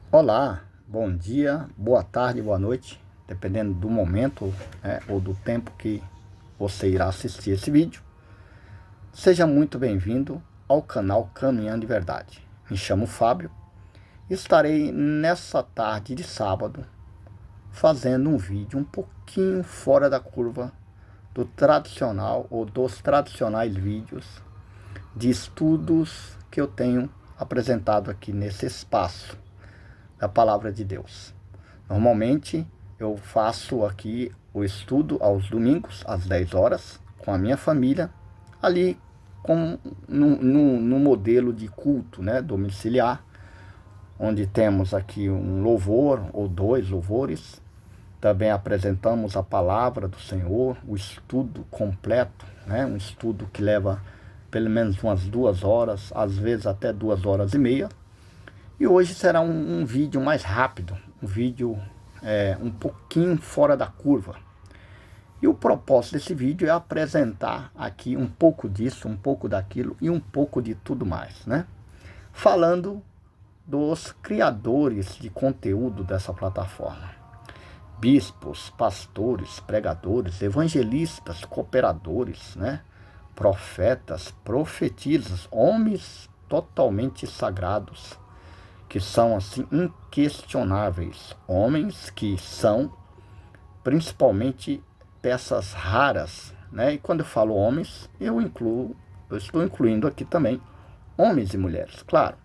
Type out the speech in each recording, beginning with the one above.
Olá, bom dia, boa tarde, boa noite, dependendo do momento, ou do tempo que você irá assistir esse vídeo. Seja muito bem-vindo ao canal Caminhando de Verdade. Me chamo Fábio e estarei nessa tarde de sábado fazendo um vídeo um pouquinho fora da curva do tradicional ou dos tradicionais vídeos de estudos que eu tenho apresentado aqui nesse espaço da Palavra de Deus. Normalmente eu faço aqui o estudo aos domingos, às 10 horas, com a minha família, ali no modelo de culto, né, domiciliar, onde temos aqui um louvor ou dois louvores. Também apresentamos a palavra do Senhor, o estudo completo, né, um estudo que leva pelo menos umas 2 horas, às vezes até 2 horas e meia. E hoje será um vídeo mais rápido, um vídeo um pouquinho fora da curva. E o propósito desse vídeo é apresentar aqui um pouco disso, um pouco daquilo e um pouco de tudo mais, né? Falando dos criadores de conteúdo dessa plataforma. Bispos, pastores, pregadores, evangelistas, cooperadores, né? Profetas, profetisas, homens totalmente sagrados, que são assim inquestionáveis, homens que são principalmente peças raras, né? E quando eu falo homens, eu estou incluindo aqui também homens e mulheres, claro.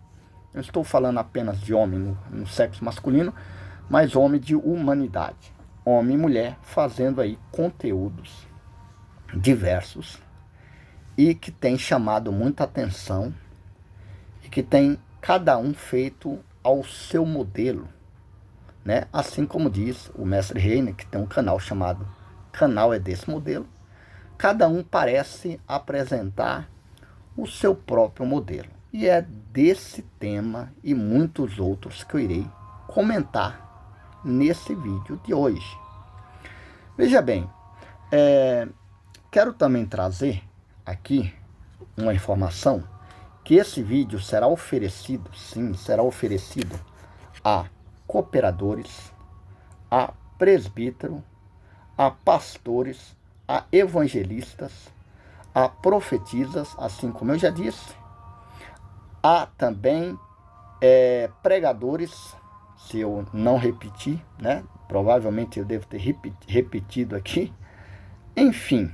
Eu estou falando apenas de homem no sexo masculino, mas homem de humanidade, homem e mulher fazendo aí conteúdos diversos e que tem chamado muita atenção e que tem cada um feito ao seu modelo, né? Assim como diz o mestre Reiner, que tem um canal chamado Canal é desse modelo, cada um parece apresentar o seu próprio modelo. E é desse tema e muitos outros que eu irei comentar nesse vídeo de hoje. Veja bem, quero também trazer aqui uma informação que esse vídeo será oferecido, sim, será oferecido a cooperadores, a presbítero, a pastores, a evangelistas, a profetisas, assim como eu já disse, há também pregadores, se eu não repetir, né? Provavelmente eu devo ter repetido aqui. Enfim,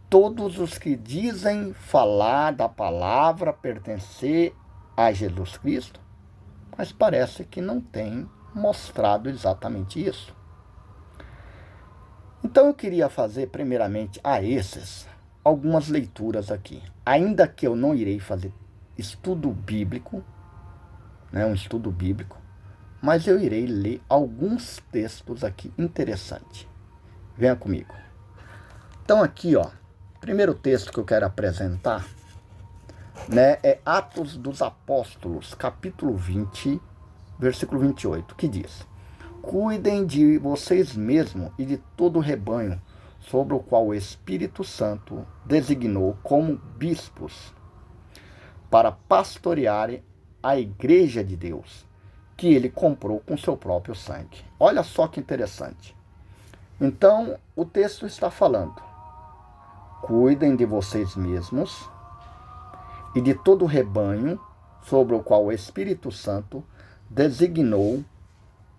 todos os que dizem falar da palavra, pertencer a Jesus Cristo, mas parece que não tem mostrado exatamente isso. Então eu queria fazer primeiramente a esses algumas leituras aqui. Ainda que eu não irei fazer estudo bíblico, né, um estudo bíblico, mas eu irei ler alguns textos aqui interessantes. Venha comigo. Então aqui, ó, primeiro texto que eu quero apresentar, né, é Atos dos Apóstolos, capítulo 20, versículo 28, que diz: Cuidem de vocês mesmos e de todo o rebanho, sobre o qual o Espírito Santo designou como bispos, para pastorearem a igreja de Deus, que ele comprou com seu próprio sangue. Olha só que interessante. Então, o texto está falando: cuidem de vocês mesmos e de todo o rebanho, sobre o qual o Espírito Santo designou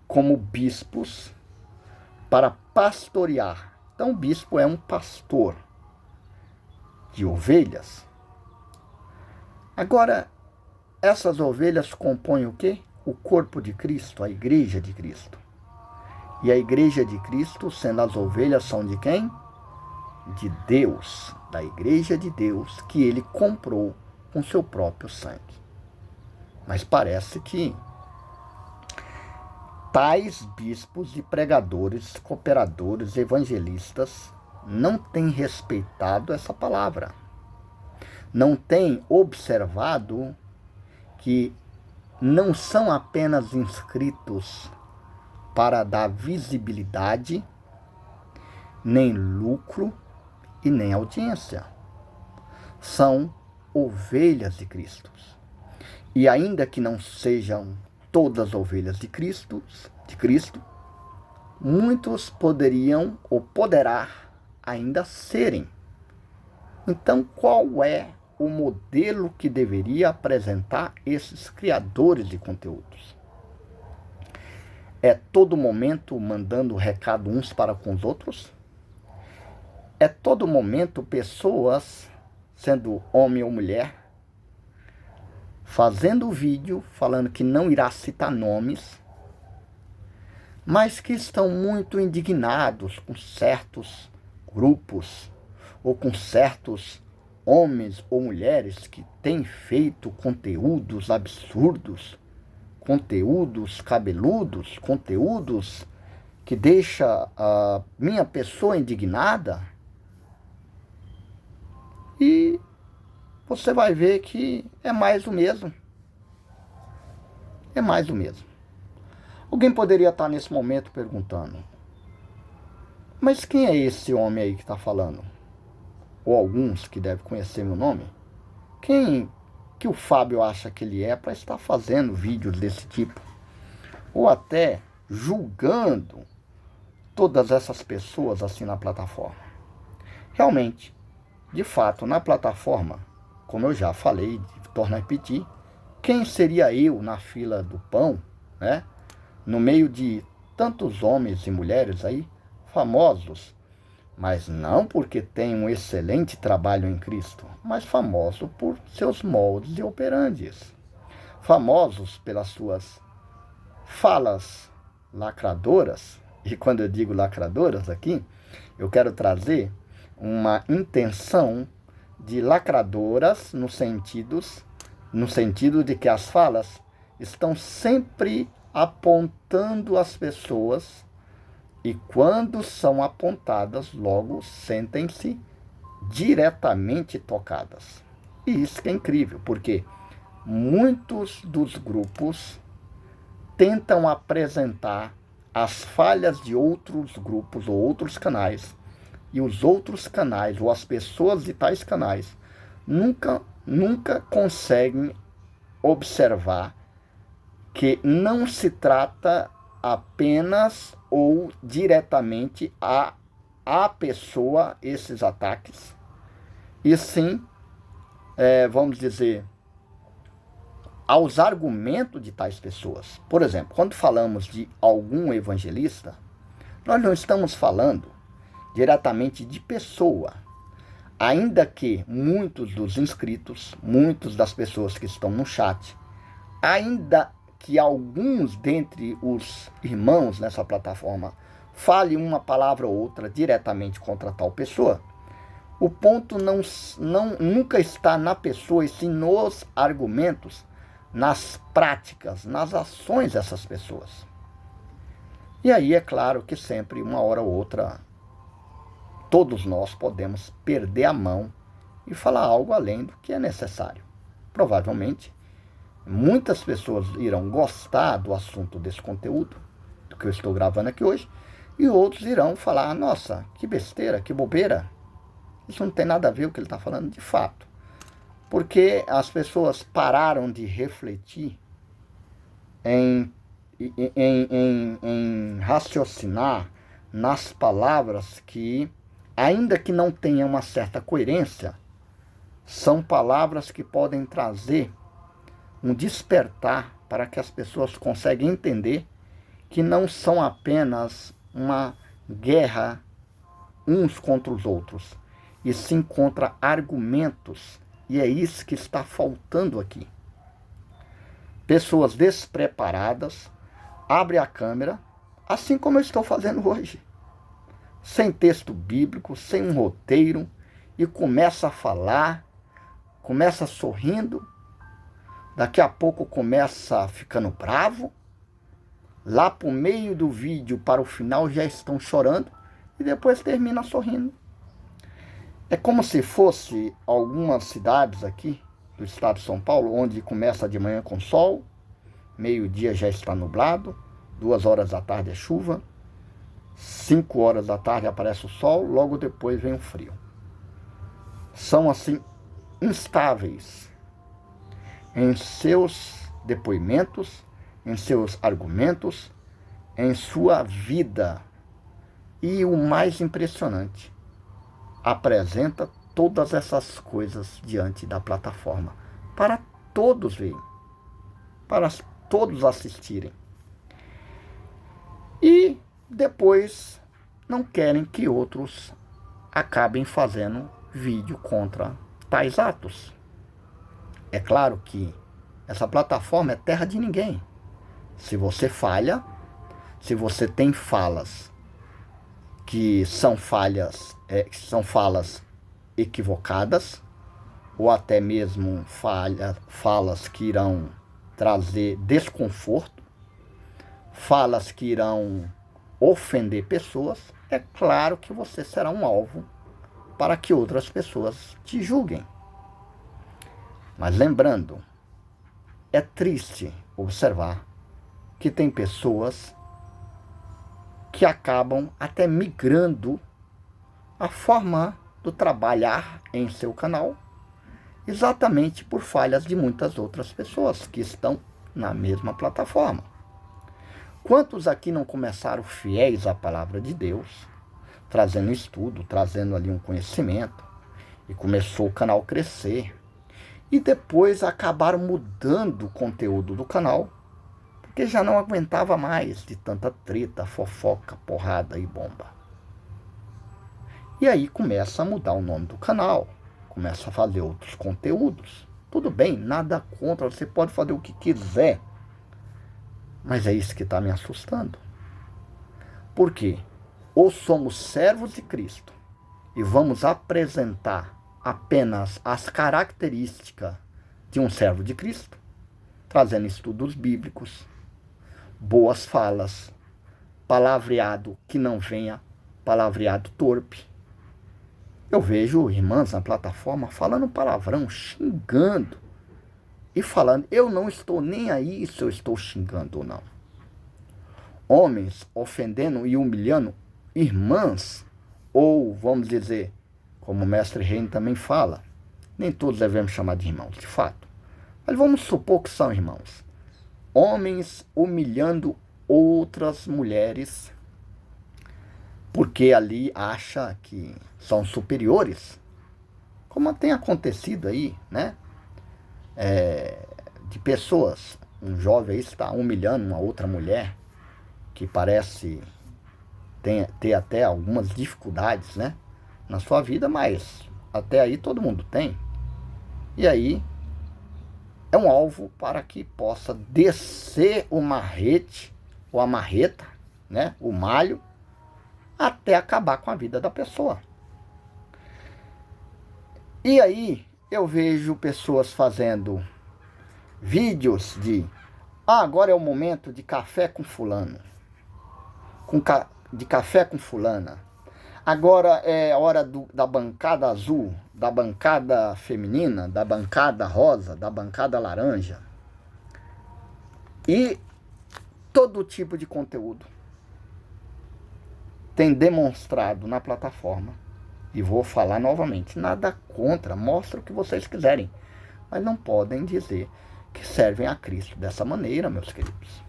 como bispos para pastorear. Então, o bispo é um pastor de ovelhas. Agora, essas ovelhas compõem o quê? O corpo de Cristo, a igreja de Cristo. E a igreja de Cristo, sendo as ovelhas, são de quem? De Deus, da igreja de Deus, que ele comprou com seu próprio sangue. Mas parece que tais bispos e pregadores, cooperadores, evangelistas não têm respeitado essa palavra. Não têm observado que não são apenas inscritos para dar visibilidade, nem lucro e nem audiência. São ovelhas de Cristo. E ainda que não sejam todas as ovelhas de Cristo, muitos poderiam ou poderá ainda serem. Então, qual é o modelo que deveria apresentar esses criadores de conteúdos? É todo momento mandando recado uns para com os outros? É todo momento pessoas, sendo homem ou mulher, fazendo vídeo falando que não irá citar nomes, mas que estão muito indignados com certos grupos ou com certos homens ou mulheres que têm feito conteúdos absurdos, conteúdos cabeludos, conteúdos que deixa a minha pessoa indignada? E você vai ver que é mais o mesmo. É mais o mesmo. Alguém poderia estar nesse momento perguntando: mas quem é esse homem aí que está falando? Ou alguns que devem conhecer meu nome? Quem que o Fábio acha que ele é para estar fazendo vídeos desse tipo? Ou até julgando todas essas pessoas assim na plataforma? Realmente, de fato, na plataforma, como eu já falei, torno a repetir, quem seria eu na fila do pão, né? No meio de tantos homens e mulheres aí, famosos, mas não porque têm um excelente trabalho em Cristo, mas famosos por seus moldes e operandes, famosos pelas suas falas lacradoras. E quando eu digo lacradoras aqui, eu quero trazer uma intenção de lacradoras no sentido de que as falas estão sempre apontando as pessoas, e quando são apontadas, logo sentem-se diretamente tocadas. E isso que é incrível, porque muitos dos grupos tentam apresentar as falhas de outros grupos ou outros canais, e os outros canais ou as pessoas de tais canais nunca conseguem observar que não se trata apenas ou diretamente a pessoa esses ataques, e sim, vamos dizer, aos argumentos de tais pessoas. Por exemplo, quando falamos de algum evangelista, nós não estamos falando diretamente de pessoa, ainda que muitos dos inscritos, muitas das pessoas que estão no chat, ainda que alguns dentre os irmãos nessa plataforma falem uma palavra ou outra diretamente contra tal pessoa, o ponto nunca está na pessoa, e sim nos argumentos, nas práticas, nas ações dessas pessoas. E aí é claro que sempre, uma hora ou outra, todos nós podemos perder a mão e falar algo além do que é necessário. Provavelmente, muitas pessoas irão gostar do assunto desse conteúdo, do que eu estou gravando aqui hoje, e outros irão falar: nossa, que besteira, que bobeira, isso não tem nada a ver com o que ele está falando de fato. Porque as pessoas pararam de refletir em raciocinar nas palavras que, ainda que não tenham uma certa coerência, são palavras que podem trazer um despertar para que as pessoas conseguem entender que não são apenas uma guerra uns contra os outros, e sim contra argumentos. E é isso que está faltando aqui. Pessoas despreparadas abrem a câmera, assim como eu estou fazendo hoje, sem texto bíblico, sem um roteiro, e começa a falar, começa sorrindo, daqui a pouco começa ficando bravo, lá para o meio do vídeo, para o final, já estão chorando, e depois termina sorrindo. É como se fosse algumas cidades aqui do estado de São Paulo, onde começa de manhã com sol, meio-dia já está nublado, 2 horas da tarde é chuva, 5 horas da tarde aparece o sol, logo depois vem o frio. São assim instáveis em seus depoimentos, em seus argumentos, em sua vida. E o mais impressionante, apresenta todas essas coisas diante da plataforma para todos verem, para todos assistirem. E depois não querem que outros acabem fazendo vídeo contra tais atos. É claro que essa plataforma é terra de ninguém. Se você falha, se você tem falas que são falas equivocadas, ou até mesmo falas que irão trazer desconforto, falas que irão ofender pessoas, é claro que você será um alvo para que outras pessoas te julguem. Mas lembrando, é triste observar que tem pessoas que acabam até migrando a forma do trabalhar em seu canal, exatamente por falhas de muitas outras pessoas que estão na mesma plataforma. Quantos aqui não começaram fiéis à palavra de Deus, trazendo estudo, trazendo ali um conhecimento, e começou o canal a crescer, e depois acabaram mudando o conteúdo do canal, porque já não aguentava mais de tanta treta, fofoca, porrada e bomba. E aí começa a mudar o nome do canal, começa a fazer outros conteúdos. Tudo bem, nada contra, você pode fazer o que quiser, mas é isso que está me assustando. Por quê? Ou somos servos de Cristo e vamos apresentar apenas as características de um servo de Cristo, trazendo estudos bíblicos, boas falas, palavreado que não venha, palavreado torpe. Eu vejo irmãs na plataforma falando palavrão, xingando e falando, eu não estou nem aí se eu estou xingando ou não. Homens ofendendo e humilhando irmãs, ou vamos dizer, como o mestre Reino também fala, nem todos devemos chamar de irmãos, de fato, mas vamos supor que são irmãos. Homens humilhando outras mulheres porque ali acha que são superiores, como tem acontecido aí, né? De pessoas, um jovem aí está humilhando uma outra mulher que parece ter até algumas dificuldades, né, na sua vida, mas até aí todo mundo tem. E aí é um alvo para que possa descer o marrete ou a marreta, né, o malho, até acabar com a vida da pessoa. E aí eu vejo pessoas fazendo vídeos de agora é o momento de café com fulano, de café com fulana. Agora é hora da bancada azul, da bancada feminina, da bancada rosa, da bancada laranja. E todo tipo de conteúdo tem demonstrado na plataforma. E vou falar novamente, nada contra, mostra o que vocês quiserem. Mas não podem dizer que servem a Cristo dessa maneira, meus queridos.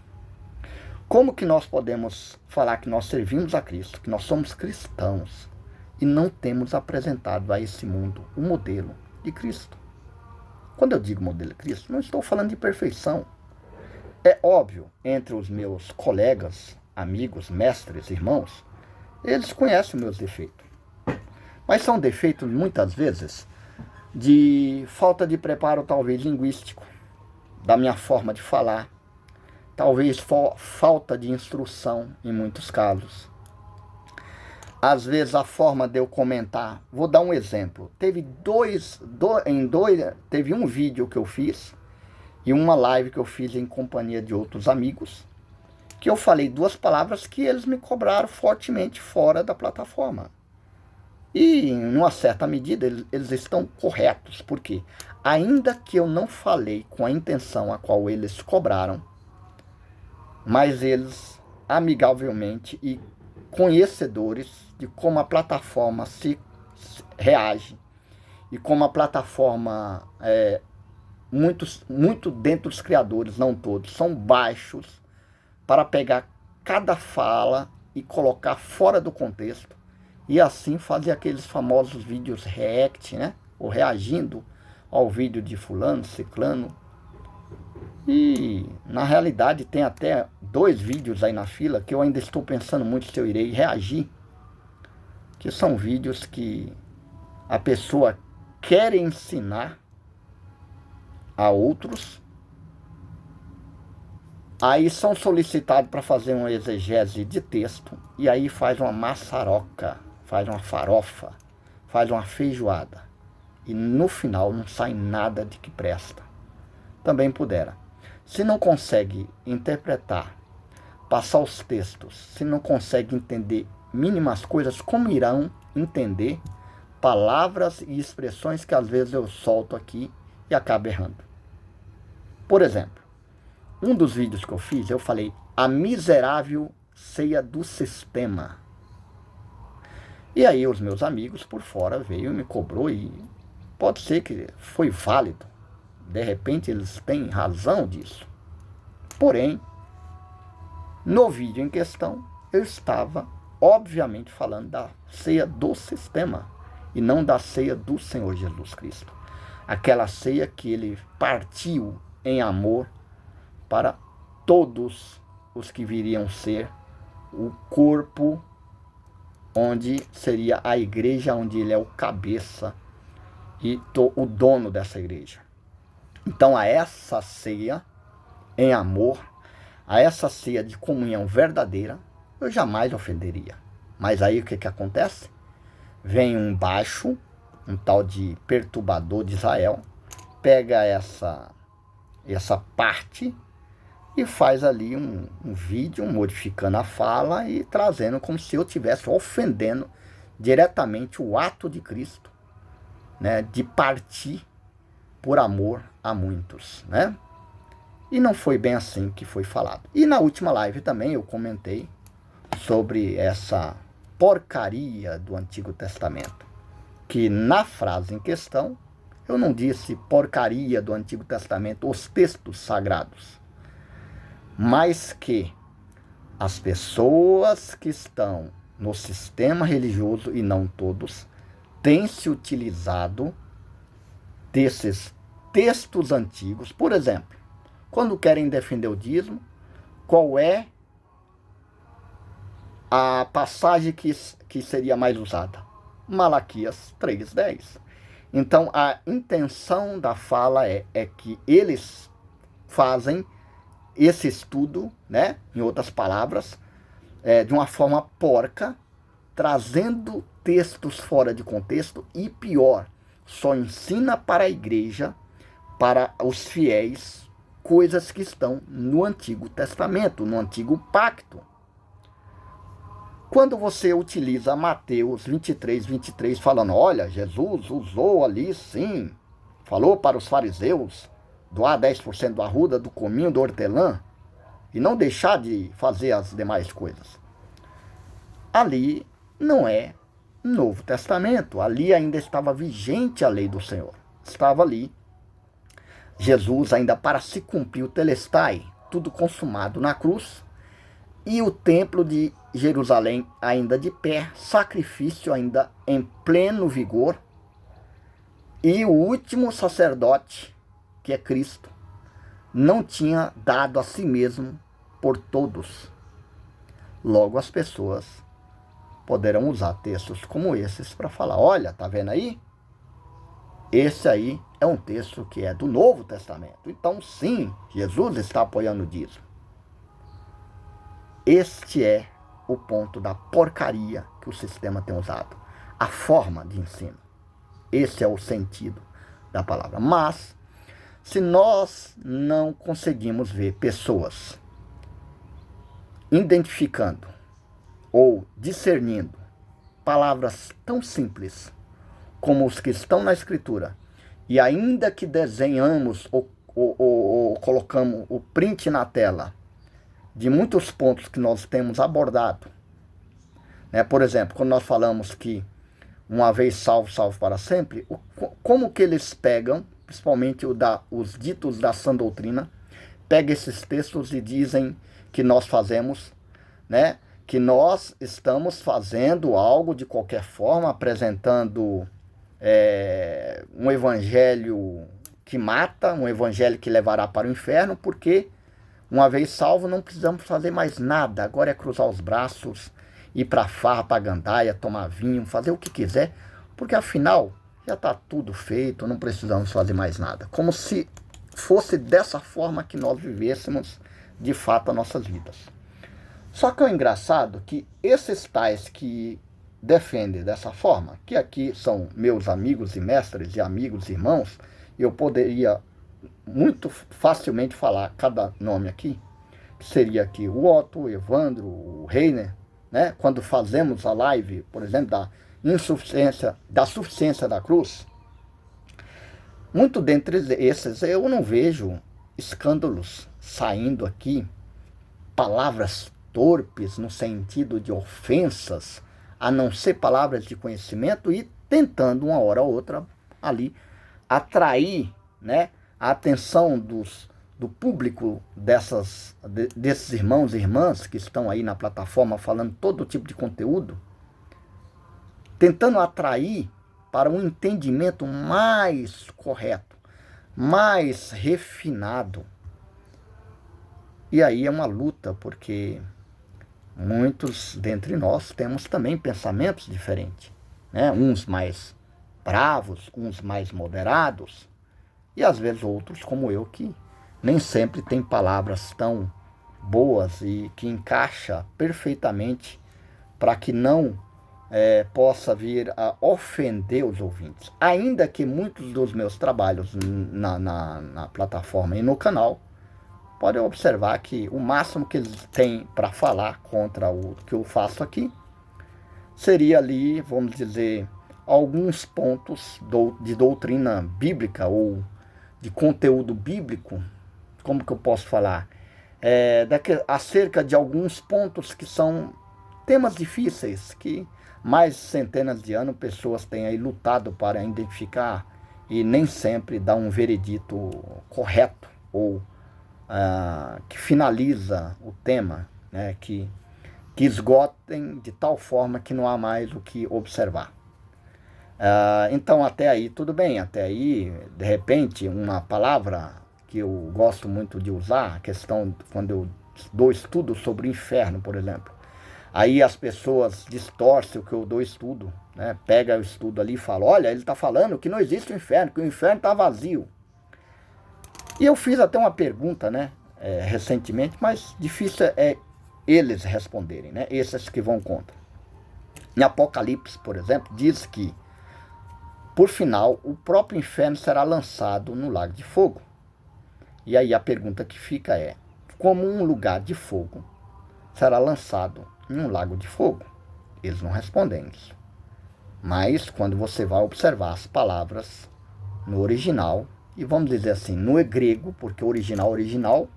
Como que nós podemos falar que nós servimos a Cristo, que nós somos cristãos, e não temos apresentado a esse mundo o modelo de Cristo? Quando eu digo modelo de Cristo, não estou falando de perfeição. É óbvio, entre os meus colegas, amigos, mestres, irmãos, eles conhecem meus defeitos. Mas são defeitos, muitas vezes, de falta de preparo, talvez, linguístico, da minha forma de falar, talvez falta de instrução, em muitos casos. Às vezes, a forma de eu comentar, vou dar um exemplo. Teve teve um vídeo que eu fiz e uma live que eu fiz em companhia de outros amigos, que eu falei 2 palavras que eles me cobraram fortemente fora da plataforma. E, em uma certa medida, eles estão corretos, porque ainda que eu não falei com a intenção a qual eles cobraram, mas eles, amigavelmente e conhecedores de como a plataforma se reage e como a plataforma muito dentro dos criadores, não todos, são baixos para pegar cada fala e colocar fora do contexto e assim fazer aqueles famosos vídeos react, né? Ou reagindo ao vídeo de fulano, ciclano. E na realidade tem até 2 vídeos aí na fila que eu ainda estou pensando muito se eu irei reagir, que são vídeos que a pessoa quer ensinar a outros, aí são solicitados para fazer uma exegese de texto e aí faz uma maçaroca, faz uma farofa, faz uma feijoada e no final não sai nada de que presta. Também pudera. Se não consegue interpretar, passar os textos, se não consegue entender mínimas coisas, como irão entender palavras e expressões que às vezes eu solto aqui e acabo errando? Por exemplo, um dos vídeos que eu fiz, eu falei a miserável ceia do sistema. E aí os meus amigos por fora veio e me cobrou e pode ser que foi válido. De repente eles têm razão disso. Porém, no vídeo em questão, eu estava obviamente falando da ceia do sistema e não da ceia do Senhor Jesus Cristo. Aquela ceia que ele partiu em amor para todos os que viriam ser o corpo, onde seria a igreja, onde ele é o cabeça e o dono dessa igreja. Então, a essa ceia em amor, a essa ceia de comunhão verdadeira, eu jamais ofenderia. Mas aí o que acontece? Vem um baixo, um tal de perturbador de Israel, pega essa parte e faz ali um vídeo modificando a fala e trazendo como se eu estivesse ofendendo diretamente o ato de Cristo, né, de partir por amor a muitos, né? E não foi bem assim que foi falado. E na última live também eu comentei sobre essa porcaria do Antigo Testamento, que na frase em questão eu não disse porcaria do Antigo Testamento, os textos sagrados, mas que as pessoas que estão no sistema religioso, e não todos, têm se utilizado desses textos antigos. Por exemplo, quando querem defender o dízimo, qual é a passagem que seria mais usada? Malaquias 3:10. Então, a intenção da fala é que eles fazem esse estudo, né, em outras palavras, de uma forma porca, trazendo textos fora de contexto e pior, só ensina para a igreja, para os fiéis, coisas que estão no Antigo Testamento, no Antigo Pacto. Quando você utiliza Mateus 23:23, falando, olha, Jesus usou ali, sim, falou para os fariseus doar 10% do arruda, do cominho, do hortelã, e não deixar de fazer as demais coisas. Ali não é Novo Testamento, ali ainda estava vigente a lei do Senhor. Estava ali Jesus ainda para se cumprir o telestai, tudo consumado na cruz, e o templo de Jerusalém ainda de pé, sacrifício ainda em pleno vigor, e o último sacerdote, que é Cristo, não tinha dado a si mesmo por todos. Logo as pessoas poderão usar textos como esses para falar, olha, tá vendo aí? Esse aí é um texto que é do Novo Testamento. Então, sim, Jesus está apoiando o dízimo. Este é o ponto da porcaria que o sistema tem usado. A forma de ensino. Esse é o sentido da palavra. Mas, se nós não conseguimos ver pessoas identificando ou discernindo palavras tão simples como os que estão na Escritura, e ainda que desenhamos ou colocamos o print na tela de muitos pontos que nós temos abordado, né? Por exemplo, quando nós falamos que uma vez salvo, salvo para sempre, como que eles pegam principalmente os ditos da sã doutrina, pegam esses textos e dizem que nós fazemos, né, que nós estamos fazendo algo de qualquer forma, apresentando um evangelho que mata, um evangelho que levará para o inferno, porque uma vez salvo não precisamos fazer mais nada, agora é cruzar os braços, ir para farra, para gandaia, tomar vinho, fazer o que quiser, porque afinal já está tudo feito, não precisamos fazer mais nada. Como se fosse dessa forma que nós vivêssemos de fato as nossas vidas. Só que é engraçado que esses tais que defendem dessa forma, que aqui são meus amigos e mestres e amigos e irmãos, eu poderia muito facilmente falar cada nome aqui, que seria aqui o Otto, o Evandro, o Reiner, né? Quando fazemos a live, por exemplo, da suficiência da cruz, muito dentre esses eu não vejo escândalos saindo aqui, palavras torpes no sentido de ofensas, a não ser palavras de conhecimento e tentando uma hora ou outra ali atrair, né, a atenção do público desses irmãos e irmãs que estão aí na plataforma falando todo tipo de conteúdo, tentando atrair para um entendimento mais correto, mais refinado. E aí é uma luta, porque muitos dentre nós temos também pensamentos diferentes, né? Uns mais bravos, uns mais moderados, e às vezes outros, como eu, que nem sempre tem palavras tão boas e que encaixa perfeitamente para que não possa vir a ofender os ouvintes. Ainda que muitos dos meus trabalhos na plataforma e no canal, podem observar que o máximo que eles têm para falar contra o que eu faço aqui seria ali, vamos dizer, alguns pontos de doutrina bíblica ou de conteúdo bíblico, como que eu posso falar? Acerca de alguns pontos que são temas difíceis, que mais centenas de anos pessoas têm aí lutado para identificar e nem sempre dá um veredito correto ou que finaliza o tema, né, que esgotem de tal forma que não há mais o que observar. Então até aí tudo bem, até aí de repente uma palavra que eu gosto muito de usar, a questão quando eu dou estudo sobre o inferno, por exemplo, aí as pessoas distorcem o que eu dou estudo, né? Pega o estudo ali e fala, olha, ele está falando que não existe o inferno, que o inferno está vazio. E eu fiz até uma pergunta, né, recentemente, mas difícil é eles responderem, né, esses que vão contra. Em Apocalipse, por exemplo, diz que, por final, o próprio inferno será lançado no lago de fogo. E aí a pergunta que fica é, como um lugar de fogo será lançado em um lago de fogo? Eles não respondem isso. Mas quando você vai observar as palavras no original, e vamos dizer assim, no grego, porque o original,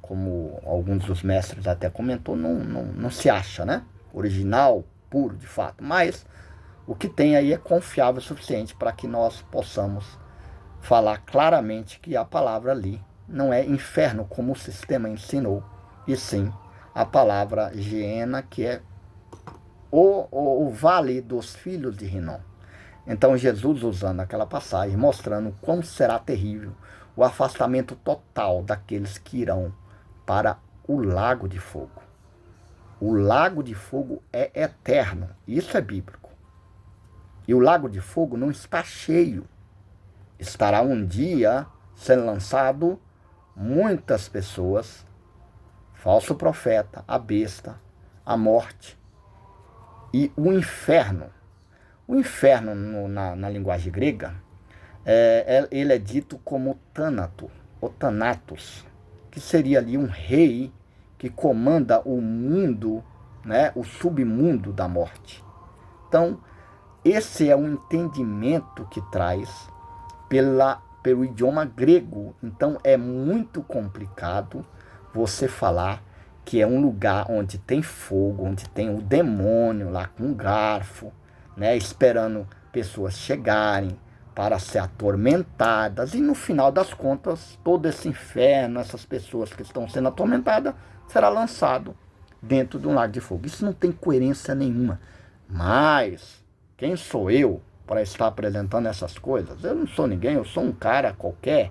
como alguns dos mestres até comentou, não se acha, né? Original, puro, de fato. Mas o que tem aí é confiável o suficiente para que nós possamos falar claramente que a palavra ali não é inferno, como o sistema ensinou, e sim a palavra Geena, que é o vale dos filhos de Rinom. Então Jesus usando aquela passagem, mostrando como será terrível o afastamento total daqueles que irão para o lago de fogo. O lago de fogo é eterno, isso é bíblico. E o lago de fogo não está cheio. Estará um dia sendo lançado muitas pessoas, falso profeta, a besta, a morte e o inferno. O inferno, na linguagem grega, ele é dito como Tânato, ou Thanatos, que seria ali um rei que comanda o mundo, né, o submundo da morte. Então, esse é o entendimento que traz pelo idioma grego. Então, é muito complicado você falar que é um lugar onde tem fogo, onde tem o demônio lá com um garfo, né, esperando pessoas chegarem para ser atormentadas, e no final das contas, todo esse inferno, essas pessoas que estão sendo atormentadas, será lançado dentro de um lago de fogo. Isso não tem coerência nenhuma. Mas quem sou eu para estar apresentando essas coisas? Eu não sou ninguém, eu sou um cara qualquer.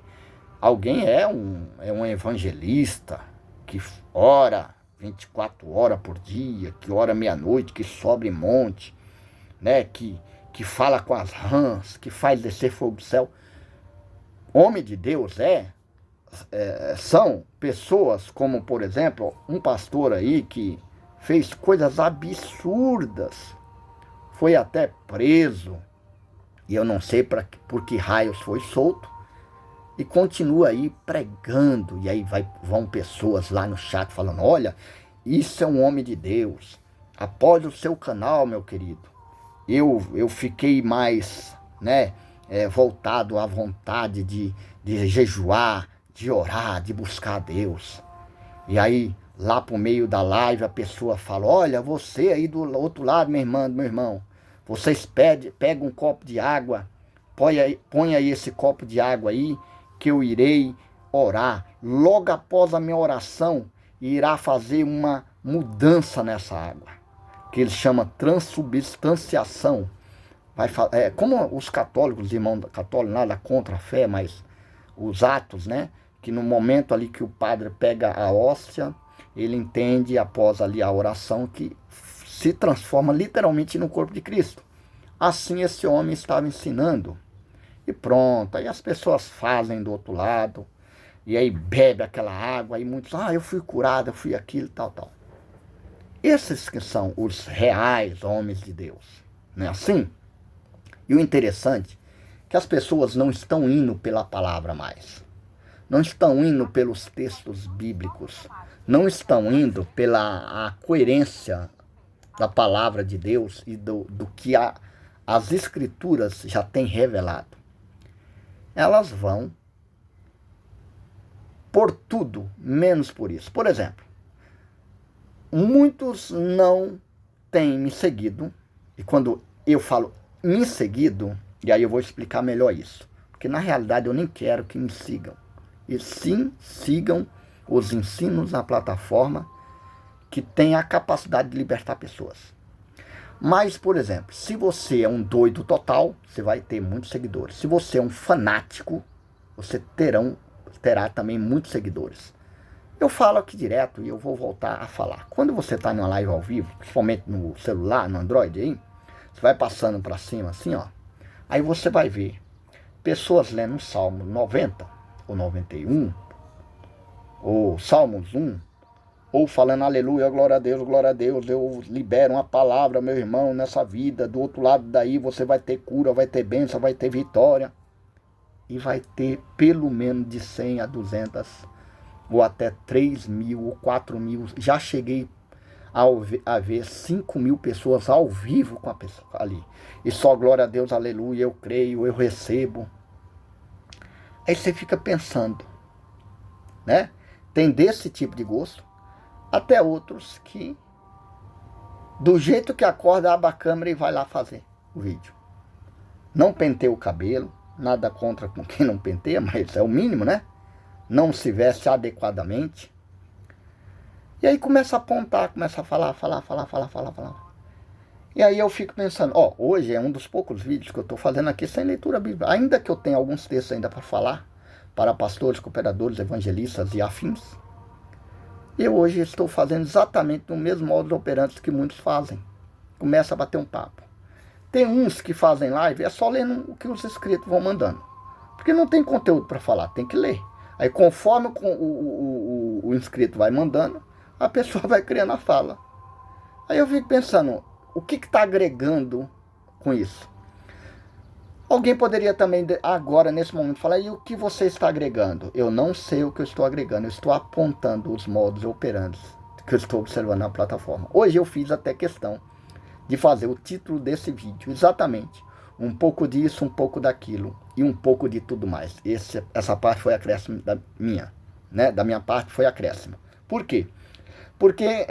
Alguém é um evangelista que ora 24 horas por dia, que ora meia-noite, que sobe monte, né? Que fala com as rãs, que faz descer fogo do céu. Homem de Deus são pessoas como, por exemplo, um pastor aí que fez coisas absurdas, foi até preso, e eu não sei por que raios foi solto, e continua aí pregando, e aí vão pessoas lá no chat falando, olha, isso é um homem de Deus, após o seu canal, meu querido, eu fiquei mais, né, voltado à vontade de jejuar, de orar, de buscar a Deus. E aí, lá pro meio da live, a pessoa fala, olha, você aí do outro lado, minha irmã, meu irmão, vocês pegam um copo de água, põe aí esse copo de água aí, que eu irei orar. Logo após a minha oração, irá fazer uma mudança nessa água, que ele chama transubstanciação. Como os católicos, os irmãos católicos, nada contra a fé, mas os atos, né? Que no momento ali que o padre pega a hóstia, ele entende após ali a oração que se transforma literalmente no corpo de Cristo. Assim esse homem estava ensinando. E pronto, aí as pessoas fazem do outro lado, e aí bebe aquela água, e muitos, eu fui curado, eu fui aquilo, tal, tal. Esses que são os reais homens de Deus, não é assim? E o interessante é que as pessoas não estão indo pela palavra mais. Não estão indo pelos textos bíblicos. Não estão indo pela a coerência da palavra de Deus e do que as escrituras já têm revelado. Elas vão por tudo, menos por isso. Por exemplo, muitos não têm me seguido, e quando eu falo me seguido, e aí eu vou explicar melhor isso, porque na realidade eu nem quero que me sigam, e sim sigam os ensinos na plataforma que tem a capacidade de libertar pessoas. Mas, por exemplo, se você é um doido total, você vai ter muitos seguidores. Se você é um fanático, você terá também muitos seguidores. Eu falo aqui direto e eu vou voltar a falar. Quando você está numa live ao vivo, principalmente no celular, no Android aí, você vai passando para cima assim, ó. Aí você vai ver pessoas lendo o Salmo 90, ou 91, ou Salmos 1, ou falando aleluia, glória a Deus, eu libero uma palavra, meu irmão, nessa vida, do outro lado daí você vai ter cura, vai ter bênção, vai ter vitória, e vai ter pelo menos de 100 a 200, ou até 3 mil, ou 4 mil, já cheguei a ver 5 mil pessoas ao vivo com a pessoa ali, e só glória a Deus, aleluia, eu creio, eu recebo. Aí você fica pensando, né? Tem desse tipo de gosto, até outros que, do jeito que acorda, abre a câmera e vai lá fazer o vídeo. Não penteia o cabelo, nada contra com quem não penteia, mas é o mínimo, né? Não se veste adequadamente. E aí começa a apontar, começa a falar. E aí eu fico pensando, hoje é um dos poucos vídeos que eu estou fazendo aqui sem leitura bíblica. Ainda que eu tenha alguns textos ainda para falar, para pastores, cooperadores, evangelistas e afins, eu hoje estou fazendo exatamente no mesmo modo operante que muitos fazem. Começa a bater um papo. Tem uns que fazem live, é só lendo o que os inscritos vão mandando. Porque não tem conteúdo para falar, tem que ler. Aí conforme o inscrito vai mandando, a pessoa vai criando a fala. Aí eu fico pensando, o que está agregando com isso? Alguém poderia também agora, nesse momento, falar, e o que você está agregando? Eu não sei o que eu estou agregando, eu estou apontando os modos operantes que eu estou observando na plataforma. Hoje eu fiz até questão de fazer o título desse vídeo, exatamente, um pouco disso, um pouco daquilo, e um pouco de tudo mais. Essa parte foi acréscimo da minha, né? Da minha parte foi acréscimo. Por quê? Porque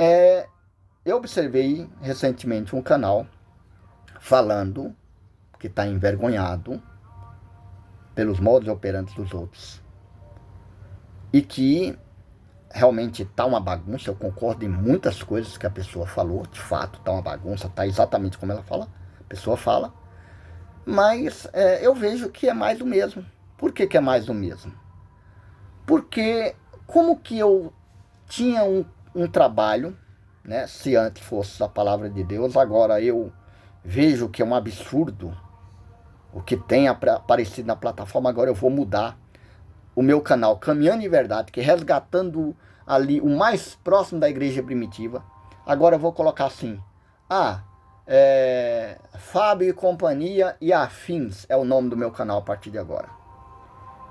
eu observei recentemente um canal falando que está envergonhado pelos modos operantes dos outros. E que realmente está uma bagunça, eu concordo em muitas coisas que a pessoa falou, de fato está uma bagunça, está exatamente como ela fala, a pessoa fala, mas eu vejo que é mais do mesmo. Por que é mais do mesmo? Porque como que eu tinha um trabalho, né, se antes fosse a palavra de Deus, agora eu vejo que é um absurdo o que tem aparecido na plataforma, agora eu vou mudar o meu canal Caminhando em Verdade, que é resgatando ali o mais próximo da igreja primitiva. Agora eu vou colocar assim, Fábio e Companhia e Afins é o nome do meu canal a partir de agora.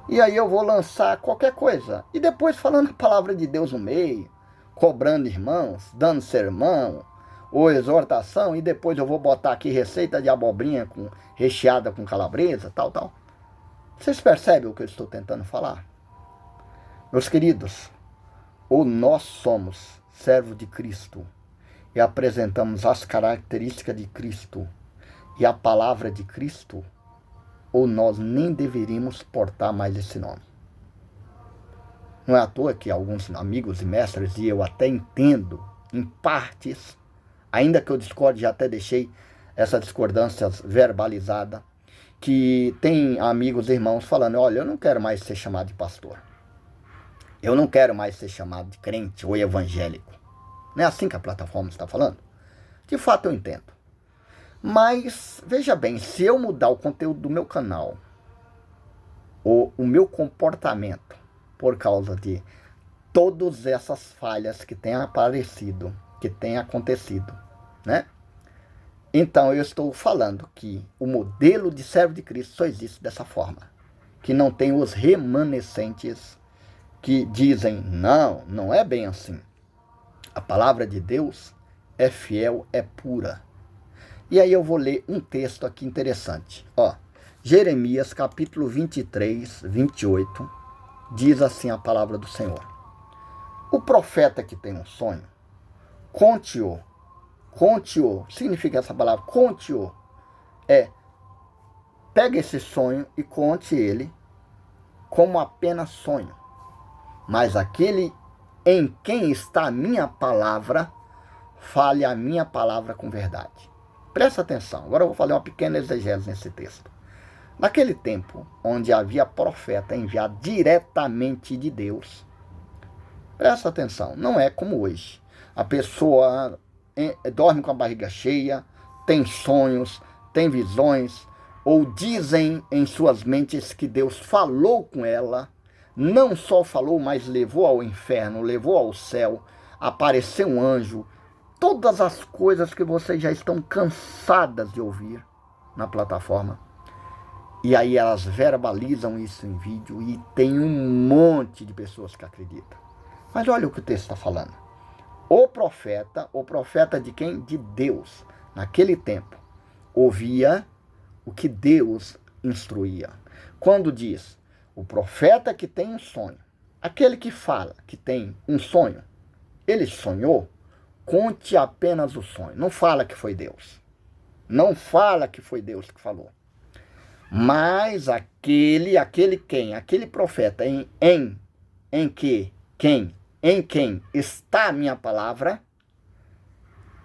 E aí eu vou lançar qualquer coisa, e depois falando a palavra de Deus no meio, cobrando irmãos, dando sermão, ou exortação, e depois eu vou botar aqui receita de abobrinha recheada com calabresa, tal. Vocês percebem o que eu estou tentando falar? Meus queridos, ou nós somos servos de Cristo e apresentamos as características de Cristo e a palavra de Cristo, ou nós nem deveríamos portar mais esse nome. Não é à toa que alguns amigos e mestres, e eu até entendo em partes, ainda que eu discorde, já até deixei essa discordância verbalizada, que tem amigos e irmãos falando, olha, eu não quero mais ser chamado de pastor. Eu não quero mais ser chamado de crente ou evangélico. Não é assim que a plataforma está falando? De fato eu entendo. Mas, veja bem, se eu mudar o conteúdo do meu canal, ou o meu comportamento, por causa de todas essas falhas que têm aparecido, que têm acontecido, né? Então eu estou falando que o modelo de servo de Cristo só existe dessa forma. Que não tem os remanescentes que dizem, não é bem assim. A palavra de Deus é fiel, é pura. E aí eu vou ler um texto aqui interessante. Jeremias capítulo 23, 28, diz assim a palavra do Senhor. O profeta que tem um sonho, conte-o, significa essa palavra, conte-o, pega esse sonho e conte ele como apenas sonho. Mas aquele em quem está a minha palavra, fale a minha palavra com verdade. Presta atenção, agora eu vou fazer uma pequena exegese nesse texto. Naquele tempo, onde havia profeta enviado diretamente de Deus, presta atenção, não é como hoje. A pessoa dorme com a barriga cheia, tem sonhos, tem visões, ou dizem em suas mentes que Deus falou com ela, não só falou, mas levou ao inferno, levou ao céu, apareceu um anjo, todas as coisas que vocês já estão cansadas de ouvir na plataforma. E aí elas verbalizam isso em vídeo e tem um monte de pessoas que acreditam. Mas olha o que o texto está falando. O profeta de quem? De Deus, naquele tempo, ouvia o que Deus instruía. Quando diz, o profeta que tem um sonho, aquele que fala que tem um sonho, ele sonhou, conte apenas o sonho. Não fala que foi Deus. Não fala que foi Deus que falou. Mas aquele quem? Aquele profeta em quem está a minha palavra,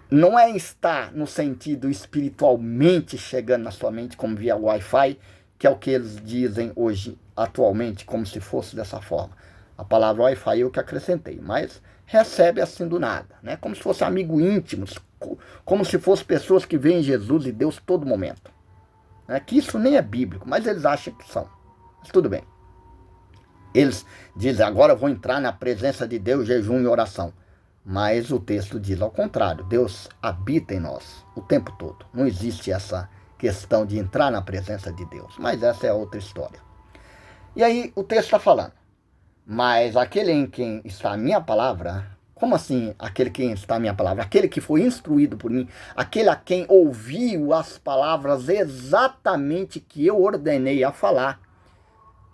não é estar no sentido espiritualmente chegando na sua mente como via Wi-Fi, que é o que eles dizem hoje, atualmente, como se fosse dessa forma. A palavra Wi-Fi eu que acrescentei, mas recebe assim do nada, né? Como se fosse amigo íntimos, como se fosse pessoas que veem Jesus e Deus todo momento. Que isso nem é bíblico, mas eles acham que são. Mas tudo bem. Eles dizem, agora eu vou entrar na presença de Deus, jejum e oração. Mas o texto diz ao contrário, Deus habita em nós o tempo todo. Não existe essa questão de entrar na presença de Deus, mas essa é outra história. E aí o texto está falando, mas aquele em quem está a minha palavra, como assim aquele quem está a minha palavra? Aquele que foi instruído por mim, aquele a quem ouviu as palavras exatamente que eu ordenei a falar,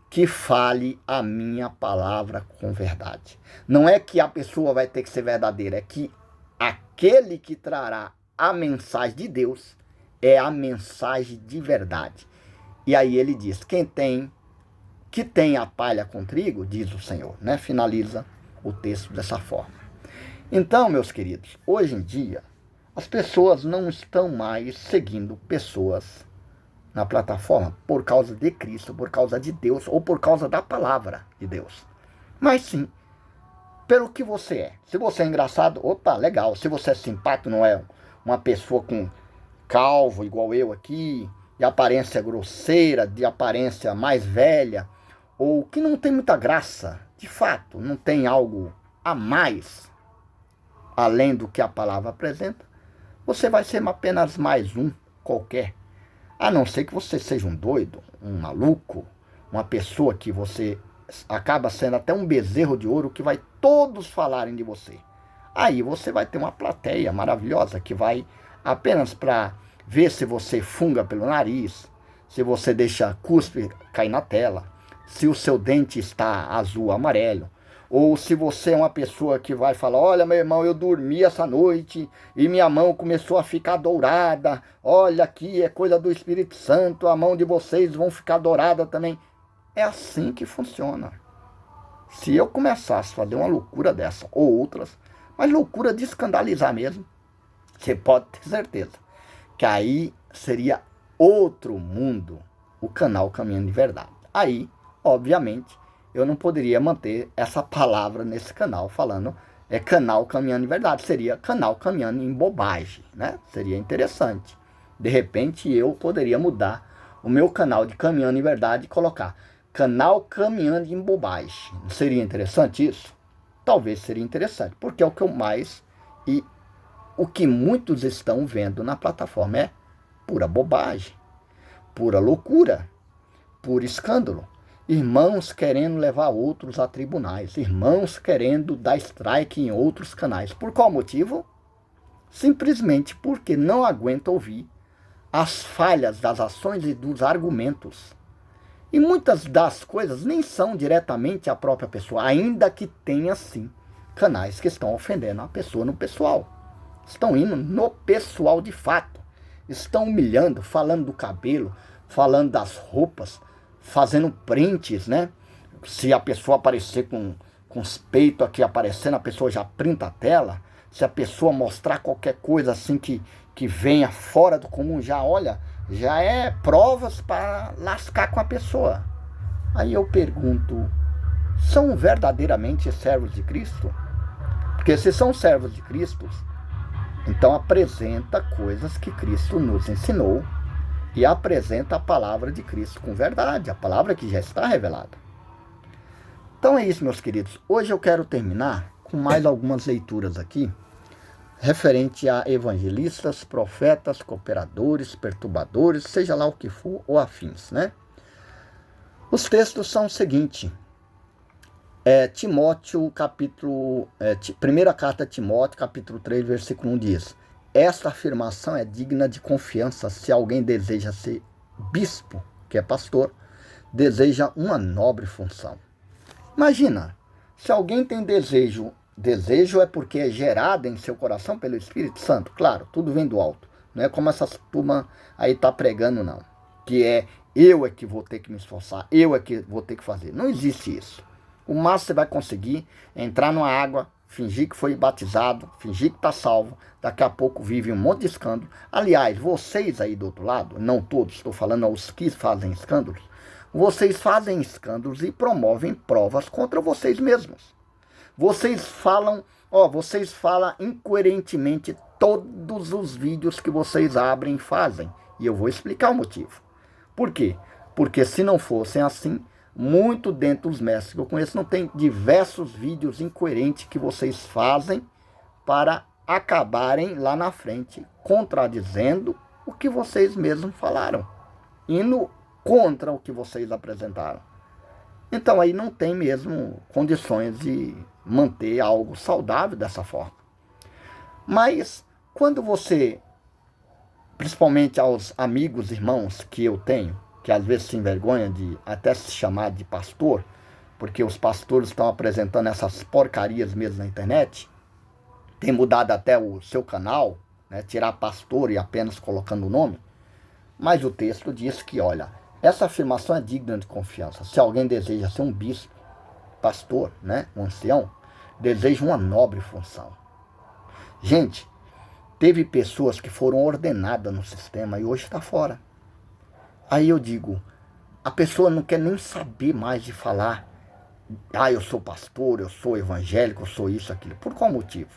que fale a minha palavra com verdade. Não é que a pessoa vai ter que ser verdadeira, é que aquele que trará a mensagem de Deus é a mensagem de verdade. E aí ele diz, quem tem que tem a palha com trigo, diz o Senhor, né? Finaliza o texto dessa forma. Então, meus queridos, hoje em dia, as pessoas não estão mais seguindo pessoas na plataforma por causa de Cristo, por causa de Deus ou por causa da palavra de Deus. Mas sim, pelo que você é. Se você é engraçado, opa, legal. Se você é simpático, não é uma pessoa com calvo igual eu aqui, de aparência grosseira, de aparência mais velha, ou que não tem muita graça, de fato, não tem algo a mais, além do que a palavra apresenta, você vai ser apenas mais um qualquer. A não ser que você seja um doido, um maluco, uma pessoa que você acaba sendo até um bezerro de ouro que vai todos falarem de você. Aí você vai ter uma plateia maravilhosa que vai apenas para ver se você funga pelo nariz, se você deixa cuspe cair na tela, se o seu dente está azul ou amarelo, ou se você é uma pessoa que vai falar, olha meu irmão, eu dormi essa noite e minha mão começou a ficar dourada, olha aqui é coisa do Espírito Santo, a mão de vocês vão ficar dourada também. É assim que funciona. Se eu começasse a fazer uma loucura dessa, ou outras, mas loucura de escandalizar mesmo, você pode ter certeza que aí seria outro mundo, o canal Caminhando de Verdade. Aí, obviamente, eu não poderia manter essa palavra nesse canal, falando canal Caminhando de Verdade, seria canal Caminhando em Bobagem, né? Seria interessante. De repente, eu poderia mudar o meu canal de Caminhando em Verdade e colocar canal Caminhando em Bobagem. Não seria interessante isso? Talvez seria interessante, porque é o que eu mais e o que muitos estão vendo na plataforma é pura bobagem, pura loucura, puro escândalo. Irmãos querendo levar outros a tribunais, irmãos querendo dar strike em outros canais. Por qual motivo? Simplesmente porque não aguenta ouvir as falhas das ações e dos argumentos. E muitas das coisas nem são diretamente a própria pessoa, ainda que tenha sim canais que estão ofendendo a pessoa no pessoal. Estão indo no pessoal de fato. Estão humilhando, falando do cabelo, falando das roupas, fazendo prints, né? Se a pessoa aparecer com os peitos aqui aparecendo, a pessoa já printa a tela. Se a pessoa mostrar qualquer coisa assim que venha fora do comum, já olha, já é provas para lascar com a pessoa. Aí eu pergunto, são verdadeiramente servos de Cristo? Porque se são servos de Cristo, então apresenta coisas que Cristo nos ensinou e apresenta a palavra de Cristo com verdade, a palavra que já está revelada. Então é isso, meus queridos. Hoje eu quero terminar com mais algumas leituras aqui, referente a evangelistas, profetas, cooperadores, perturbadores, seja lá o que for, ou afins, né? Os textos são o seguinte, Timóteo, primeira carta a Timóteo, capítulo 3, versículo 1 diz, esta afirmação é digna de confiança se alguém deseja ser bispo, que é pastor, deseja uma nobre função. Imagina, se alguém tem desejo é porque é gerado em seu coração pelo Espírito Santo, claro, tudo vem do alto, não é como essas turmas aí tá pregando não, que eu é que vou ter que me esforçar, eu é que vou ter que fazer, não existe isso. O máximo você vai conseguir é entrar numa água, fingir que foi batizado, fingir que está salvo, daqui a pouco vive um monte de escândalo. Aliás, vocês aí do outro lado, não todos, estou falando aos que fazem escândalos, vocês fazem escândalos e promovem provas contra vocês mesmos. Vocês falam incoerentemente todos os vídeos que vocês abrem e fazem. E eu vou explicar o motivo. Por quê? Porque se não fossem assim, muito dentro dos mestres que eu conheço, não tem diversos vídeos incoerentes que vocês fazem para acabarem lá na frente contradizendo o que vocês mesmos falaram, indo contra o que vocês apresentaram. Então aí não tem mesmo condições de manter algo saudável dessa forma. Mas quando você, principalmente aos amigos, irmãos que eu tenho, que às vezes se envergonha de até se chamar de pastor, porque os pastores estão apresentando essas porcarias mesmo na internet, tem mudado até o seu canal, né, tirar pastor e apenas colocando o nome, mas o texto diz que, olha, Essa afirmação é digna de confiança. Se alguém deseja ser um bispo, pastor, né, um ancião, deseja uma nobre função. Gente, teve pessoas que foram ordenadas no sistema e hoje está fora. Aí eu digo, a pessoa não quer nem saber mais de falar, eu sou pastor, eu sou evangélico, eu sou isso, aquilo. Por qual motivo?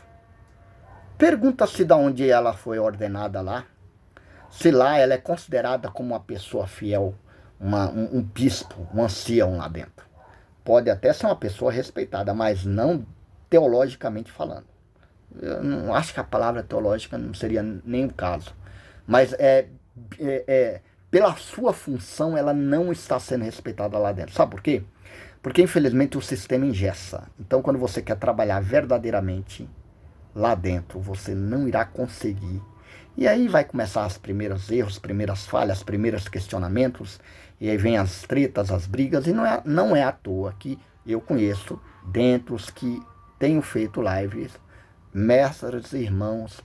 Pergunta-se de onde ela foi ordenada lá. Se lá ela é considerada como uma pessoa fiel, um bispo, um ancião lá dentro. Pode até ser uma pessoa respeitada, mas não teologicamente falando. Eu não acho que a palavra teológica não seria nem o caso. Mas pela sua função ela não está sendo respeitada lá dentro. Sabe por quê? Porque infelizmente o sistema engessa. Então quando você quer trabalhar verdadeiramente lá dentro, você não irá conseguir. E aí vai começar os primeiros erros, primeiras falhas, primeiros questionamentos, e aí vem as tretas, as brigas, e não é à toa que eu conheço, dentre os que tenho feito lives, mestres, irmãos,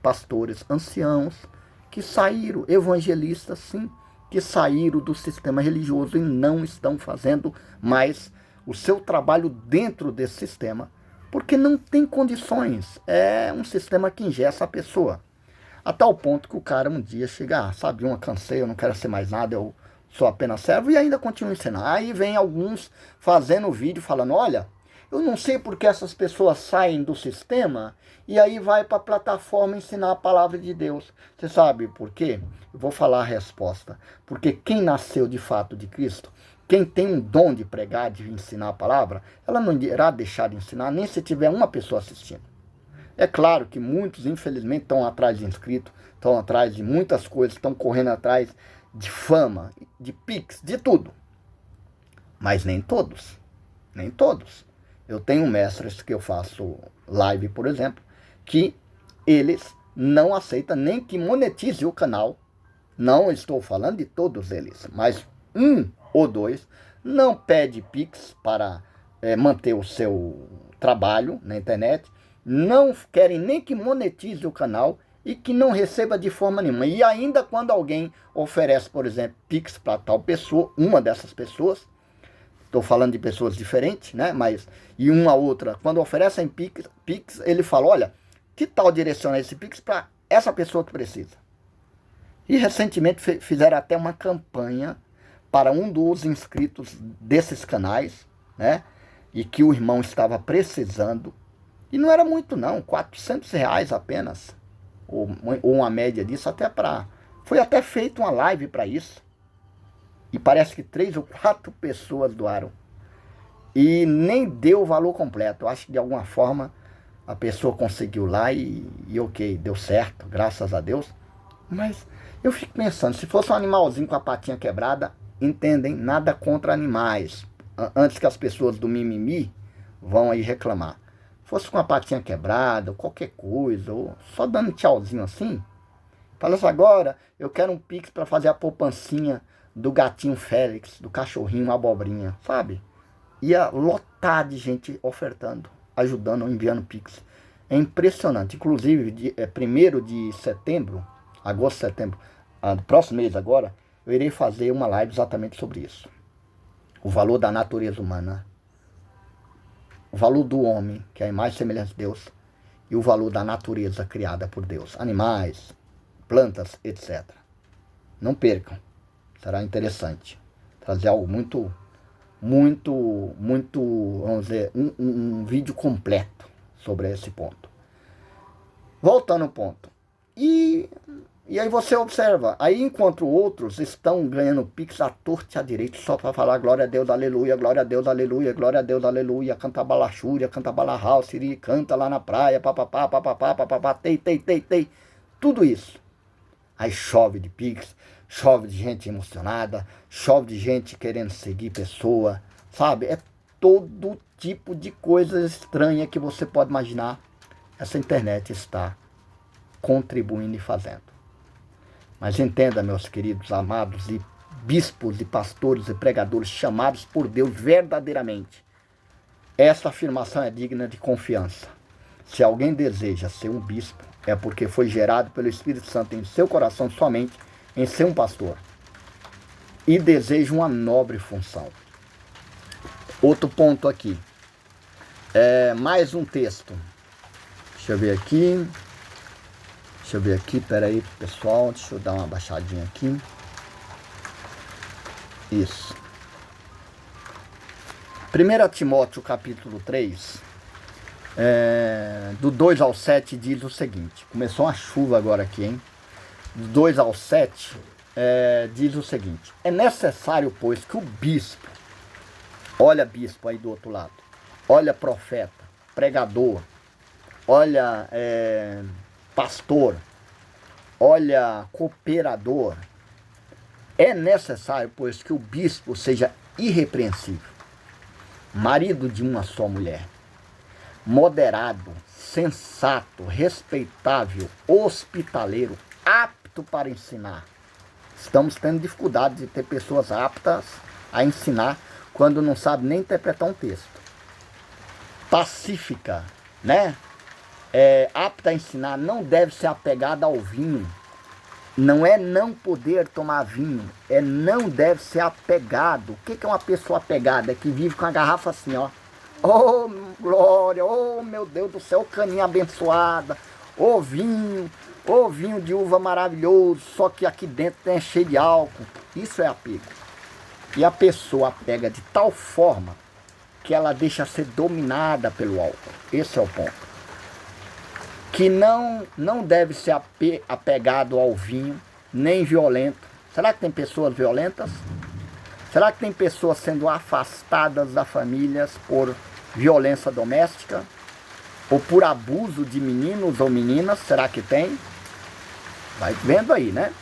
pastores, anciãos, que saíram, evangelistas sim, que saíram do sistema religioso e não estão fazendo mais o seu trabalho dentro desse sistema, porque não tem condições, é um sistema que engessa a pessoa. A tal ponto que o cara um dia chega, sabe, cansei, eu não quero ser mais nada, eu sou apenas servo, e ainda continua ensinando. Aí vem alguns fazendo vídeo falando, olha, eu não sei porque essas pessoas saem do sistema e aí vai para a plataforma ensinar a palavra de Deus. Você sabe por quê? Eu vou falar a resposta. Porque quem nasceu de fato de Cristo, quem tem um dom de pregar, de ensinar a palavra, ela não irá deixar de ensinar, nem se tiver uma pessoa assistindo. É claro que muitos, infelizmente, estão atrás de inscritos, estão atrás de muitas coisas, estão correndo atrás de fama, de pix, de tudo. Mas nem todos. Nem todos. Eu tenho mestres que eu faço live, por exemplo, que eles não aceitam nem que monetize o canal. Não estou falando de todos eles, mas um ou dois não pede pix para manter o seu trabalho na internet. Não querem nem que monetize o canal e que não receba de forma nenhuma. E ainda quando alguém oferece, por exemplo, pix para tal pessoa, uma dessas pessoas, estou falando de pessoas diferentes, né? Mas, e uma outra, quando oferecem pix, ele fala, olha, que tal direcionar esse pix para essa pessoa que precisa? E recentemente fizeram até uma campanha para um dos inscritos desses canais, né? E que o irmão estava precisando. E não era muito não, R$400 apenas, ou uma média disso, foi até feita uma live para isso, e parece que 3 ou 4 pessoas doaram, e nem deu o valor completo. Eu acho que de alguma forma a pessoa conseguiu lá e ok, deu certo, graças a Deus, mas eu fico pensando, se fosse um animalzinho com a patinha quebrada, entendem, nada contra animais, antes que as pessoas do mimimi vão aí reclamar. Fosse com a patinha quebrada, ou qualquer coisa, ou só dando tchauzinho assim. Fala assim, agora eu quero um pix para fazer a poupancinha do gatinho Félix, do cachorrinho Abobrinha, sabe? Ia lotar de gente ofertando, ajudando, enviando pix. É impressionante. Inclusive, 1º de setembro, agosto, setembro, do próximo mês agora, eu irei fazer uma live exatamente sobre isso. O valor da natureza humana. O valor do homem, que é a imagem e semelhança de Deus, e o valor da natureza criada por Deus, animais, plantas, etc. Não percam, será interessante. Trazer algo muito, vamos dizer, um vídeo completo sobre esse ponto. Voltando ao ponto. E aí você observa, aí enquanto outros estão ganhando pix à torta e à direita, só para falar glória a Deus, aleluia, glória a Deus, aleluia, glória a Deus, aleluia, canta balachúria, canta balarral, siri, canta lá na praia, papapá, papapá, papapá, tei, tudo isso. Aí chove de pix, chove de gente emocionada, chove de gente querendo seguir pessoa, sabe? É todo tipo de coisa estranha que você pode imaginar, essa internet está contribuindo e fazendo. Mas entenda, meus queridos, amados, e bispos, e pastores, e pregadores, chamados por Deus verdadeiramente. Essa afirmação é digna de confiança. Se alguém deseja ser um bispo, é porque foi gerado pelo Espírito Santo em seu coração somente em ser um pastor. e deseja uma nobre função. Outro ponto aqui. Mais um texto. Deixa eu ver aqui. Peraí, pessoal. Deixa eu dar uma baixadinha aqui. Isso. 1 Timóteo capítulo 3, do 2 ao 7 diz o seguinte. Começou uma chuva agora aqui, hein? Do 2 ao 7 diz o seguinte. É necessário, pois, que o bispo, olha bispo aí do outro lado, olha profeta, pregador, olha pastor, olha cooperador. É necessário, pois, que o bispo seja irrepreensível, marido de uma só mulher, moderado, sensato, respeitável, hospitaleiro, apto para ensinar. Estamos tendo dificuldade de ter pessoas aptas a ensinar quando não sabe nem interpretar um texto. Pacífica, né? Apta a ensinar, não deve ser apegada ao vinho. Não é não poder tomar vinho, não deve ser apegado. O que é uma pessoa apegada? É que vive com a garrafa assim, ó. Oh, glória, oh, meu Deus do céu, caninha abençoada, oh, vinho de uva maravilhoso, só que aqui dentro é cheio de álcool. Isso é apego. E a pessoa apega de tal forma que ela deixa ser dominada pelo álcool. Esse é o ponto. Que não deve ser apegado ao vinho, nem violento. Será que tem pessoas violentas? Será que tem pessoas sendo afastadas da família por violência doméstica? Ou por abuso de meninos ou meninas? Será que tem? Vai vendo aí, né?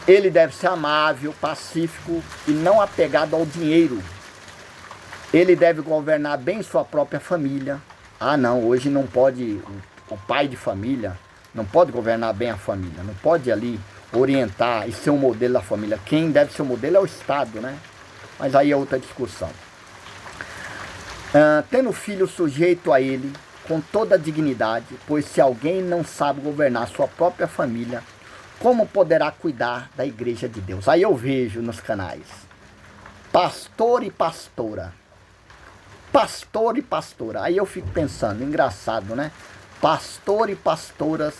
Ele deve ser amável, pacífico e não apegado ao dinheiro. Ele deve governar bem sua própria família. Ah, não, hoje não pode, o pai de família não pode governar bem a família, não pode ali orientar e ser um modelo da família. Quem deve ser o modelo é o Estado, né? Mas aí é outra discussão. Tendo o filho sujeito a ele, com toda a dignidade, pois se alguém não sabe governar sua própria família, como poderá cuidar da igreja de Deus? Aí eu vejo nos canais, pastor e pastora. Pastor e pastora. Aí eu fico pensando, engraçado, né? Pastor e pastoras,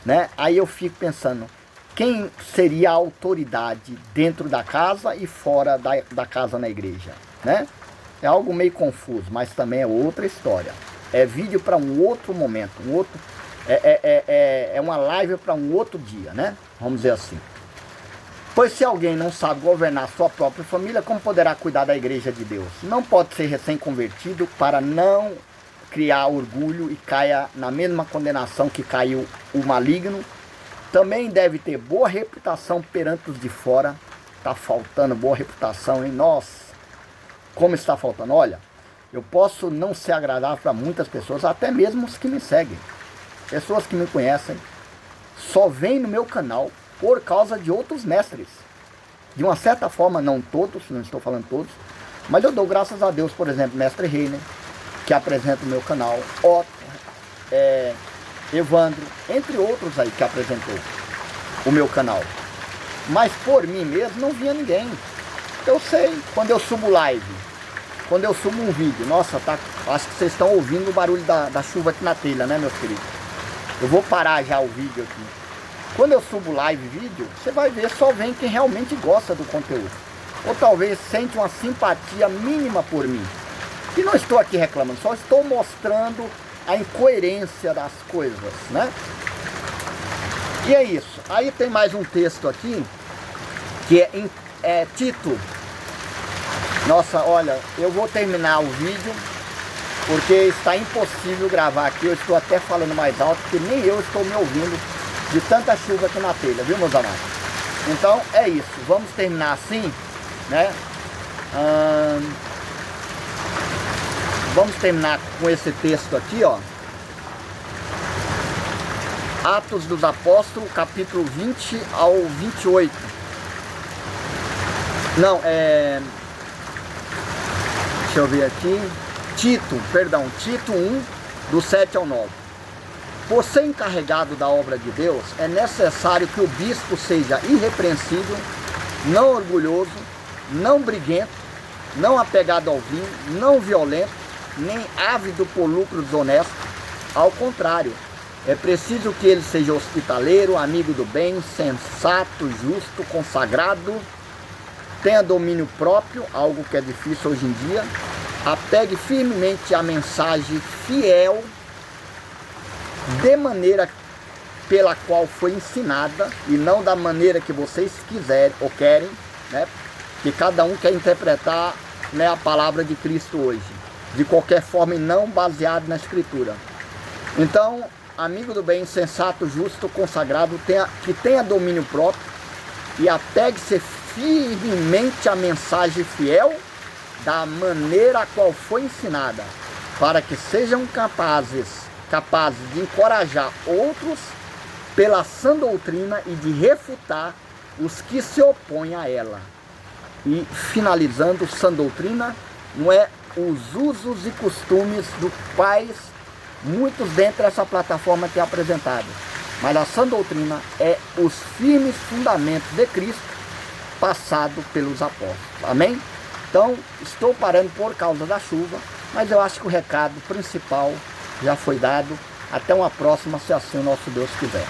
né? Aí eu fico pensando, quem seria a autoridade dentro da casa e fora da casa na igreja, né? É algo meio confuso, mas também é outra história. É vídeo para um outro momento, é uma live para um outro dia, né? Vamos dizer assim. Pois se alguém não sabe governar sua própria família, como poderá cuidar da igreja de Deus? Não pode ser recém-convertido para não criar orgulho e caia na mesma condenação que caiu o maligno. Também deve ter boa reputação perante os de fora. Está faltando boa reputação, hein? Nossa, como está faltando? Olha, eu posso não ser agradável para muitas pessoas, até mesmo os que me seguem. Pessoas que me conhecem, só vêm no meu canal por causa de outros mestres. De uma certa forma, não todos, não estou falando todos, mas eu dou graças a Deus, por exemplo, mestre Reiner, que apresenta o meu canal, Otto, Evandro, entre outros aí que apresentou o meu canal. Mas por mim mesmo não vinha ninguém. Eu sei, quando eu subo live, quando eu subo um vídeo, nossa, tá, acho que vocês estão ouvindo o barulho da chuva aqui na telha, né, meus queridos? Eu vou parar já o vídeo aqui. Quando eu subo live vídeo, você vai ver, só vem quem realmente gosta do conteúdo. Ou talvez sente uma simpatia mínima por mim. E não estou aqui reclamando, só estou mostrando a incoerência das coisas, né? E é isso. Aí tem mais um texto aqui, que é Tito. Nossa, olha, eu vou terminar o vídeo, porque está impossível gravar aqui. Eu estou até falando mais alto, porque nem eu estou me ouvindo de tanta chuva aqui na telha, viu, meus amados? Então, é isso. Vamos terminar assim, né? Vamos terminar com esse texto aqui, ó. Atos dos Apóstolos, capítulo 20 ao 28. Não, deixa eu ver aqui. Tito 1, do 7 ao 9. por ser encarregado da obra de Deus, é necessário que o bispo seja irrepreensível, não orgulhoso, não briguento, não apegado ao vinho, não violento, nem ávido por lucro desonesto. Ao contrário, é preciso que ele seja hospitaleiro, amigo do bem, sensato, justo, consagrado, tenha domínio próprio, algo que é difícil hoje em dia, apegue firmemente a mensagem fiel, de maneira pela qual foi ensinada, e não da maneira que vocês quiserem ou querem, né? Que cada um quer interpretar, né, a palavra de Cristo hoje, de qualquer forma e não baseado na Escritura. Então, amigo do bem, sensato, justo, consagrado, que tenha domínio próprio e apegue-se firmemente à mensagem fiel, da maneira a qual foi ensinada, para que sejam capazes de encorajar outros pela sã doutrina e de refutar os que se opõem a ela. E finalizando, sã doutrina não é os usos e costumes dos quais muitos dentro dessa plataforma têm apresentado, mas a sã doutrina é os firmes fundamentos de Cristo passado pelos apóstolos. Amém? Então, estou parando por causa da chuva, mas eu acho que o recado principal já foi dado. Até uma próxima, se assim o nosso Deus quiser.